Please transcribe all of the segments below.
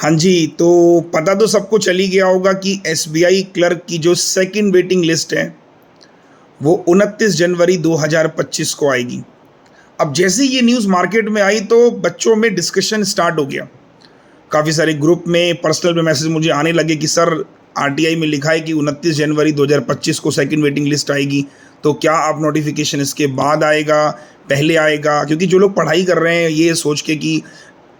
हाँ जी, तो पता तो सबको चल ही गया होगा कि एसबीआई क्लर्क की जो सेकंड वेटिंग लिस्ट है, वो 29 जनवरी 2025 को आएगी। अब जैसे ही ये न्यूज़ मार्केट में आई तो बच्चों में डिस्कशन स्टार्ट हो गया। काफ़ी सारे ग्रुप में पर्सनल में मैसेज मुझे आने लगे कि सर आरटीआई में लिखा है कि 29 जनवरी 2025 को सेकंड वेटिंग लिस्ट आएगी, तो क्या आप नोटिफिकेशन इसके बाद आएगा, पहले आएगा? क्योंकि जो लोग पढ़ाई कर रहे हैं ये सोच के कि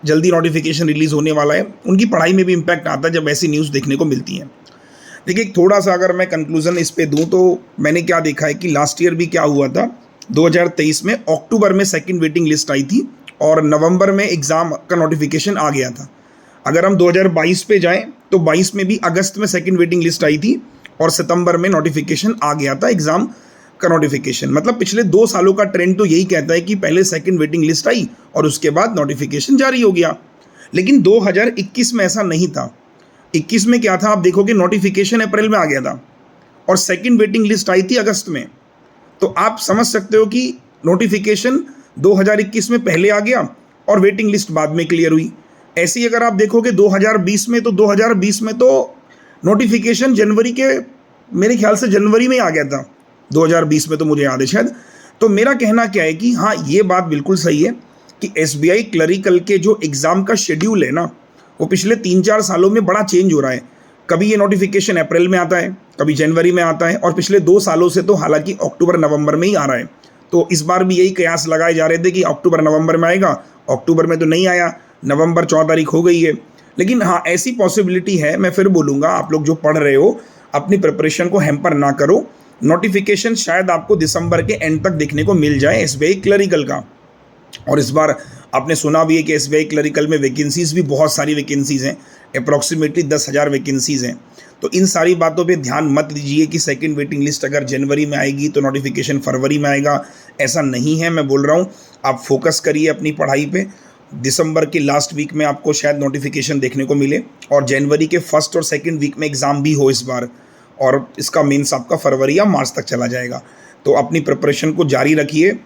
जल्दी नोटिफिकेशन रिलीज़ होने वाला है, उनकी पढ़ाई में भी इम्पैक्ट आता है जब ऐसी न्यूज़ देखने को मिलती है। देखिए, थोड़ा सा अगर मैं कंक्लूज़न इस पे दूँ तो मैंने क्या देखा है कि लास्ट ईयर भी क्या हुआ था, 2023 में अक्टूबर में सेकंड वेटिंग लिस्ट आई थी और नवंबर में एग्ज़ाम का नोटिफिकेशन आ गया था। अगर हम 2022 पे जाएँ तो 22 में भी अगस्त में सेकंड वेटिंग लिस्ट आई थी और सितंबर में नोटिफिकेशन आ गया था एग्ज़ाम का नोटिफिकेशन। मतलब पिछले 2 सालों का ट्रेंड तो यही कहता है कि पहले सेकंड वेटिंग लिस्ट आई और उसके बाद नोटिफिकेशन जारी हो गया। लेकिन 2021 में ऐसा नहीं था। 21 में क्या था, आप देखोगे नोटिफिकेशन अप्रैल में आ गया था और सेकंड वेटिंग लिस्ट आई थी अगस्त में। तो आप समझ सकते हो कि नोटिफिकेशन 2021 में पहले आ गया और वेटिंग लिस्ट बाद में क्लियर हुई। ऐसे ही अगर आप देखोगे 2020 में, तो 2020 में तो नोटिफिकेशन जनवरी के, मेरे ख्याल से जनवरी में ही आ गया था 2020 में, तो मुझे याद है शायद। तो मेरा कहना क्या है कि हाँ, ये बात बिल्कुल सही है कि एसबीआई क्लरिकल के जो एग्ज़ाम का शेड्यूल है ना, वो पिछले 3-4 सालों में बड़ा चेंज हो रहा है। कभी ये नोटिफिकेशन अप्रैल में आता है, कभी जनवरी में आता है और पिछले 2 सालों से तो हालांकि अक्टूबर नवंबर में ही आ रहा है। तो इस बार भी यही कयास लगाए जा रहे थे कि अक्टूबर नवंबर में आएगा, अक्टूबर में तो नहीं आया, नवंबर 4 तारीख हो गई है। लेकिन हाँ, ऐसी पॉसिबिलिटी है। मैं फिर बोलूँगा, आप लोग जो पढ़ रहे हो अपनी प्रिपरेशन को हैम्पर ना करो। नोटिफिकेशन शायद आपको दिसंबर के एंड तक देखने को मिल जाए एसबीआई क्लरिकल का। और इस बार आपने सुना भी है कि एसबीआई क्लरिकल में वैकेंसीज़ भी बहुत सारी वैकेंसीज़ हैं, अप्रॉक्सीमेटली 10,000 वैकेंसीज़ हैं। तो इन सारी बातों पे ध्यान मत दीजिए कि सेकंड वेटिंग लिस्ट अगर जनवरी में आएगी तो नोटिफिकेशन फरवरी में आएगा, ऐसा नहीं है। मैं बोल रहा हूँ, आप फोकस करिए अपनी पढ़ाई पे। दिसंबर के लास्ट वीक में आपको शायद नोटिफिकेशन देखने को मिले और जनवरी के फर्स्ट और सेकेंड वीक में एग्ज़ाम भी हो इस बार, और इसका मेंस आपका फरवरी या मार्च तक चला जाएगा। तो अपनी प्रिपरेशन को जारी रखिए।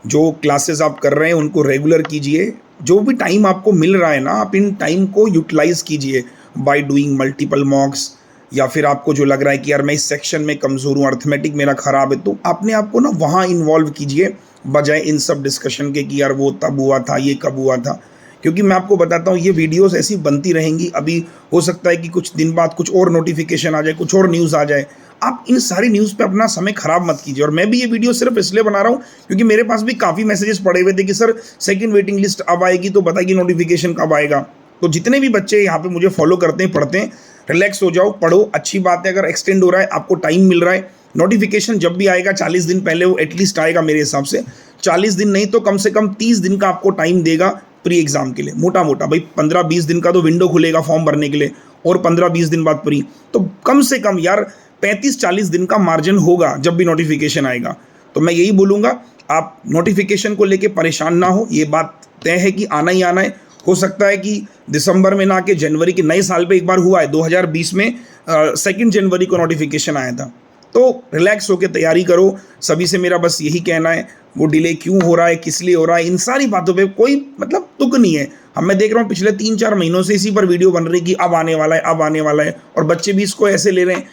जो क्लासेस आप कर रहे हैं उनको रेगुलर कीजिए। जो भी टाइम आपको मिल रहा है ना, आप इन टाइम को यूटिलाइज़ कीजिए बाय डूइंग मल्टीपल मॉक्स, या फिर आपको जो लग रहा है कि यार मैं इस सेक्शन में कमज़ोर हूँ, अर्थमेटिक मेरा ख़राब है, तो अपने आप को ना वहाँ इन्वॉल्व कीजिए बजाय इन सब डिस्कशन के कि यार वो तब हुआ था, ये कब हुआ था। क्योंकि मैं आपको बताता हूँ, ये वीडियोस ऐसी बनती रहेंगी। अभी हो सकता है कि कुछ दिन बाद कुछ और नोटिफिकेशन आ जाए, कुछ और न्यूज़ आ जाए। आप इन सारी न्यूज़ पे अपना समय ख़राब मत कीजिए। और मैं भी ये वीडियो सिर्फ इसलिए बना रहा हूँ क्योंकि मेरे पास भी काफ़ी मैसेजेस पड़े हुए थे कि सर सेकंड वेटिंग लिस्ट अब आएगी तो बताइए नोटिफिकेशन कब आएगा। तो जितने भी बच्चे यहाँ पे मुझे फॉलो करते हैं, पढ़ते हैं, रिलैक्स हो जाओ, पढ़ो। अच्छी बात है अगर एक्सटेंड हो रहा है, आपको टाइम मिल रहा है। नोटिफिकेशन जब भी आएगा 40 दिन पहले वो एटलीस्ट आएगा मेरे हिसाब से। 40 दिन नहीं तो कम से कम 30 दिन का आपको टाइम देगा प्री एग्ज़ाम के लिए, मोटा मोटा। भाई 15-20 दिन का तो विंडो खुलेगा फॉर्म भरने के लिए और 15-20 दिन बाद प्री, तो कम से कम यार 35-40 दिन का मार्जिन होगा जब भी नोटिफिकेशन आएगा। तो मैं यही बोलूँगा, आप नोटिफिकेशन को लेके परेशान ना हो। ये बात तय है कि आना ही आना है। हो सकता है कि दिसंबर में ना के जनवरी के नए साल पे एक बार हुआ है, 2020 में 2 जनवरी को नोटिफिकेशन आया था। तो रिलैक्स होकर तैयारी करो। सभी से मेरा बस यही कहना है, वो डिले क्यों हो रहा है, किस लिए हो रहा है, इन सारी बातों पे कोई मतलब तुक नहीं है। हम मैं देख रहा हूँ पिछले 3-4 महीनों से इसी पर वीडियो बन रही कि अब आने वाला है, अब आने वाला है, और बच्चे भी इसको ऐसे ले रहे हैं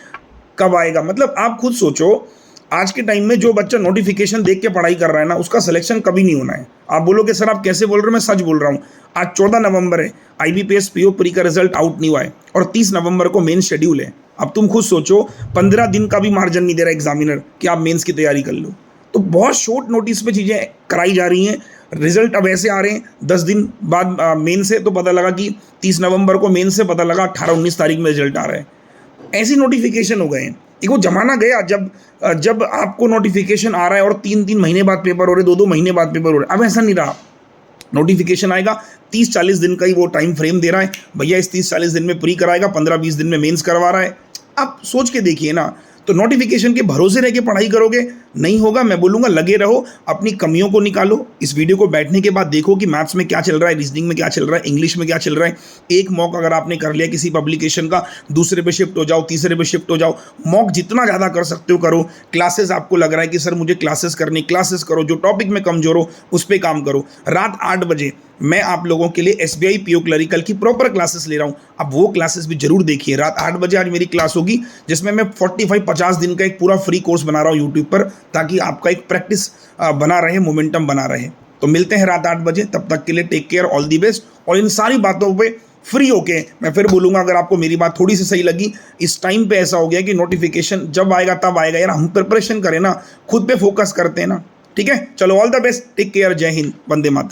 कब आएगा। मतलब आप खुद सोचो, आज के टाइम में जो बच्चा नोटिफिकेशन देख के पढ़ाई कर रहा है ना, उसका सिलेक्शन कभी नहीं होना है। आप बोलोगे सर आप कैसे बोल रहे हो, मैं सच बोल रहा हूँ। आज 14 नवंबर है, आईबीपीएस पीओ प्री का रिजल्ट आउट नहीं हुआ है और 30 नवंबर को मेन शेड्यूल है। अब तुम खुद सोचो, 15 दिन का भी मार्जिन नहीं दे रहा एग्जामिनर कि आप मेंस की तैयारी कर लो। तो बहुत शॉर्ट नोटिस पे चीज़ें कराई जा रही हैं। रिजल्ट अब ऐसे आ रहे हैं 10 दिन बाद मेन से, तो पता लगा कि 30 नवंबर को मेन से पता लगा 18-19 तारीख में रिजल्ट आ रहा है। ऐसी नोटिफिकेशन हो गए हैं। एक वो जमाना गया जब आपको नोटिफिकेशन आ रहा है और 3-3 महीने बाद पेपर हो रहे, 2-2 महीने बाद पेपर हो रहे। अब ऐसा नहीं रहा। नोटिफिकेशन आएगा, 30-40 दिन का ही वो टाइम फ्रेम दे रहा है। भैया इस 30-40 दिन में प्री कराएगा, 15-20 दिन में मेंस करवा रहा है। आप सोच के देखिए ना। तो नोटिफिकेशन के भरोसे रह के पढ़ाई करोगे नहीं होगा, मैं बोलूँगा लगे रहो, अपनी कमियों को निकालो। इस वीडियो को बैठने के बाद देखो कि मैथ्स में क्या चल रहा है, रीजनिंग में क्या चल रहा है, इंग्लिश में क्या चल रहा है। एक मॉक अगर आपने कर लिया किसी पब्लिकेशन का, दूसरे पे शिफ्ट हो जाओ, तीसरे पे शिफ्ट हो जाओ। मॉक जितना ज़्यादा कर सकते हो करो। क्लासेस आपको लग रहा है कि सर मुझे क्लासेस करनी, क्लासेस करो। जो टॉपिक में कमजोर हो उस पर काम करो। रात 8 बजे मैं आप लोगों के लिए SBI PO क्लरिकल की प्रॉपर क्लासेस ले रहा हूँ। अब वो क्लासेस भी जरूर देखिए। रात 8 बजे आज मेरी क्लास होगी, जिसमें मैं 45-50 दिन का एक पूरा फ्री कोर्स बना रहा हूँ यूट्यूब पर, ताकि आपका एक प्रैक्टिस बना रहे, मोमेंटम बना रहे। तो मिलते हैं रात 8 बजे, तब तक के लिए take care, all the best. और इन सारी बातों पे फ्री होके मैं फिर बोलूँगा, अगर आपको मेरी बात थोड़ी सी सही लगी, इस टाइम पे ऐसा हो गया कि नोटिफिकेशन जब आएगा तब आएगा। यार हम प्रिपरेशन करें ना, खुद पे फोकस करते हैं ना। ठीक है, चलो all the best, take care, जय हिंद, वंदे मातरम।